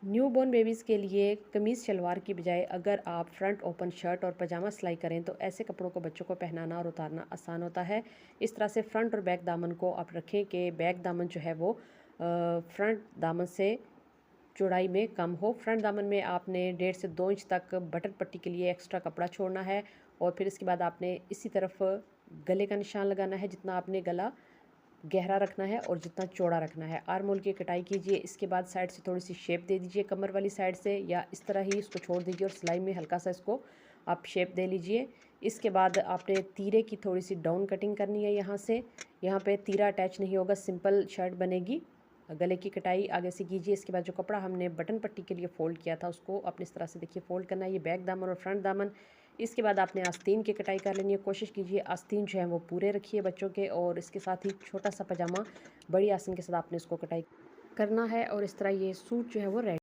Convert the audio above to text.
Newborn babies के लिए कमीज़ शलवार की बजाय अगर आप फ्रंट ओपन शर्ट और पजामा सिलाई करें तो ऐसे कपड़ों को बच्चों को पहनाना और उतारना आसान होता है। इस तरह से फ्रंट और बैक दामन को आप रखें कि बैक दामन जो है वो फ्रंट दामन से चौड़ाई में कम हो। फ्रंट दामन में आपने 1.5 से 2 इंच तक बटन पट्टी के लिए एक्स्ट्रा कपड़ा छोड़ना है और फिर इसके बाद आपने इसी तरफ गले का निशान लगाना है, जितना आपने गला गहरा रखना है और जितना चौड़ा रखना है। आर्म होल की कटाई कीजिए। इसके बाद साइड से थोड़ी सी शेप दे दीजिए कमर वाली साइड से, या इस तरह ही इसको छोड़ दीजिए और सिलाई में हल्का सा इसको आप शेप दे लीजिए। इसके बाद आपने तीरे की थोड़ी सी डाउन कटिंग करनी है। यहाँ पे तीरा अटैच नहीं होगा, सिंपल शर्ट बनेगी। गले की कटाई आगे से कीजिए। इसके बाद जो कपड़ा हमने बटन पट्टी के लिए फ़ोल्ड किया था उसको अपनी इस तरह से देखिए फ़ोल्ड करना है। ये बैक दामन और फ्रंट दामन। इसके बाद आपने आस्तीन की कटाई कर लेनी है। कोशिश कीजिए आस्तीन जो है वो पूरे रखिए बच्चों के, और इसके साथ ही छोटा सा पजामा बड़ी आस्तीन के साथ आपने इसको कटाई करना है और इस तरह ये सूट जो है वो रेडी